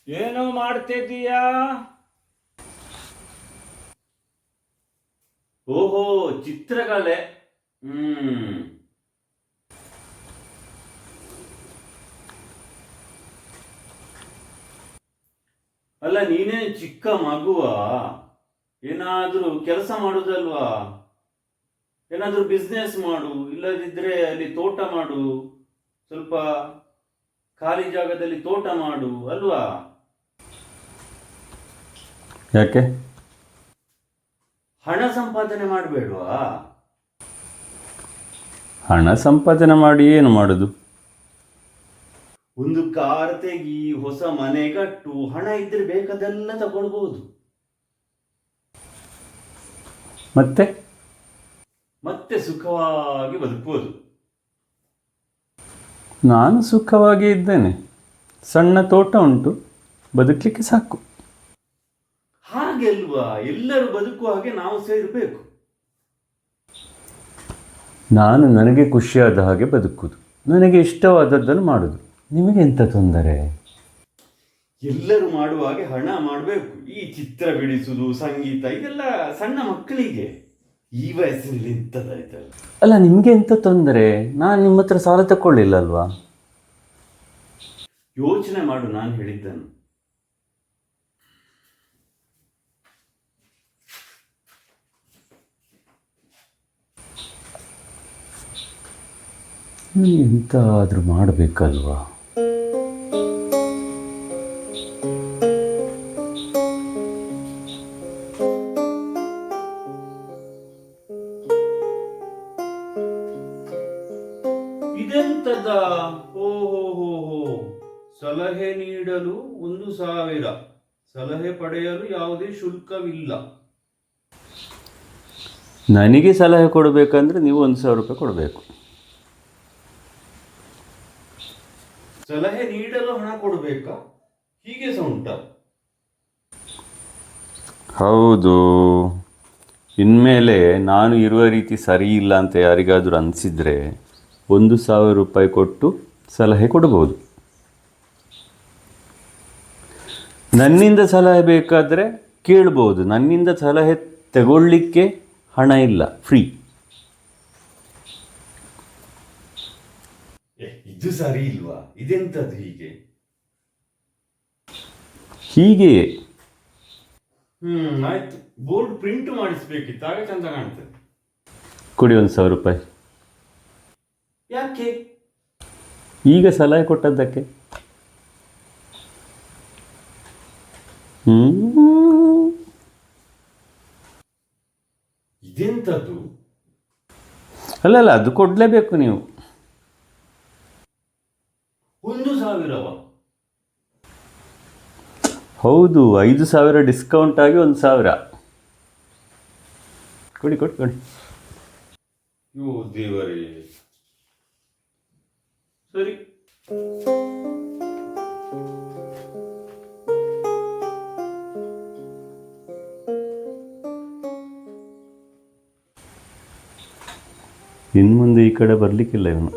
ಏನೋ ಮಾಡ್ತಿದ್ದೀಯಾ? ಓಹೋ, ಚಿತ್ರಕಲೆ. ಹ್ಮ್. ಅಲ್ಲ, ನೀನೇ ಚಿಕ್ಕ ಮಗುವ? ಏನಾದ್ರೂ ಕೆಲಸ ಮಾಡುದಲ್ವಾ? ಏನಾದ್ರೂ ಬಿಸ್ನೆಸ್ ಮಾಡು, ಇಲ್ಲದಿದ್ರೆ ಅಲ್ಲಿ ತೋಟ ಮಾಡು. ಸ್ವಲ್ಪ ಖಾಲಿ ಜಾಗದಲ್ಲಿ ತೋಟ ಮಾಡು ಅಲ್ವಾ? ಯಾಕೆ? ಹಣ ಸಂಪಾದನೆ ಮಾಡಬೇಡ್ವಾ? ಹಣ ಸಂಪಾದನೆ ಮಾಡಿ ಏನು ಮಾಡೋದು? ಒಂದು ಕಾರ್ ತೆಗಿ, ಹೊಸ ಮನೆ ಕಟ್ಟು, ಹಣ ಇದ್ರೆ ಬೇಕಾದೆಲ್ಲ ತಗೊಳ್ಬಹುದು. ಮತ್ತೆ ಮತ್ತೆ ಸುಖವಾಗಿ ಬದುಕಬಹುದು. ನಾನು ಸುಖವಾಗಿ ಇದ್ದೇನೆ. ಸಣ್ಣ ತೋಟ ಉಂಟು, ಬದುಕಲಿಕ್ಕೆ ಸಾಕು. ಹಾಗೆಲ್ವಾ? ಎಲ್ಲರೂ ಬದುಕುವ ಹಾಗೆ ನಾವು ಸೇರಬೇಕು. ನಾನು ನನಗೆ ಖುಷಿಯಾದ ಹಾಗೆ ಬದುಕುವುದು, ನನಗೆ ಇಷ್ಟವಾದದ್ದನ್ನು ಮಾಡುವುದು. ನಿಮಗೆ ಎಂಥ ತೊಂದರೆ? ಎಲ್ಲರೂ ಮಾಡುವ ಹಾಗೆ ಹಣ ಮಾಡಬೇಕು. ಈ ಚಿತ್ರ ಬಿಡಿಸುವುದು, ಸಂಗೀತ, ಇದೆಲ್ಲ ಸಣ್ಣ ಮಕ್ಕಳಿಗೆ. ಈ ವಯಸ್ಸಿನಲ್ಲಿ ಇಂಥದ್ದಾಯ್ತಲ್ಲ. ಅಲ್ಲ, ನಿಮಗೆ ಎಂಥ ತೊಂದರೆ? ನಾನು ನಿಮ್ಮ ಹತ್ರ ಸಾಲ ತಗೊಳ್ಳಿಲ್ಲ ಅಲ್ವಾ? ಯೋಚನೆ ಮಾಡು, ನಾನು ಹೇಳಿದ್ದನು. ಎಂತಾದರೂ ಮಾಡಬೇಕಲ್ವಾ? ಇದೆಂತದ? ಓಹೋ, ಸಲಹೆ ನೀಡಲು 1,000, ಸಲಹೆ ಪಡೆಯಲು ಯಾವುದೇ ಶುಲ್ಕವಿಲ್ಲ. ನನಗೆ ಸಲಹೆ ಕೊಡಬೇಕಂದ್ರೆ ನೀವು 1,000 ರೂಪಾಯಿ ಕೊಡಬೇಕು. ಸಲಹೆ ನೀಡಲು ಹಣ ಕೊಡಬೇಕಾ? ಹೀಗೆ ಸಹ ಉಂಟಾ? ಹೌದು. ಇನ್ಮೇಲೆ ನಾನು ಇರುವ ರೀತಿ ಸರಿ ಇಲ್ಲ ಅಂತ ಯಾರಿಗಾದರೂ ಅನಿಸಿದರೆ 1,000 ರೂಪಾಯಿ ಕೊಟ್ಟು ಸಲಹೆ ಕೊಡಬಹುದು. ನನ್ನಿಂದ ಸಲಹೆ ಬೇಕಾದರೆ ಕೇಳ್ಬೋದು. ನನ್ನಿಂದ ಸಲಹೆ ತಗೊಳ್ಳಿಕ್ಕೆ ಹಣ ಇಲ್ಲ, ಫ್ರೀ. ಇದು ಸರಿ ಇಲ್ವಾ? ಇದೆಂತದ್ದು ಹೀಗೆ? ಹೀಗೆಯೇ. ಆಯ್ತು. ಬೋರ್ಡ್ ಪ್ರಿಂಟ್ ಮಾಡಿಸ್ಬೇಕಿತ್ತು, ಆಗ ಚಂದ ಕಾಣ್ತದೆ. ಕೊಡಿ 1,000 ರೂಪಾಯಿ. ಯಾಕೆ? ಈಗ ಸಲಹೆ ಕೊಟ್ಟದ್ದಕ್ಕೆ. ಇದೆಂತದ್ದು? ಅಲ್ಲ, ಅದು ಕೊಡಲೇಬೇಕು ನೀವು. 1,000ವಾ? ಹೌದು, 5,000 ಡಿಸ್ಕೌಂಟ್ ಆಗಿ 1,000. ಕೊಡಿ. ಯೋ ದೇವರೇ. ಸರಿ. ಇನ್ನು ಮುಂದೆ ಈ ಕಡೆ ಬರಲಿಕ್ಕಿಲ್ಲ ಇವನು.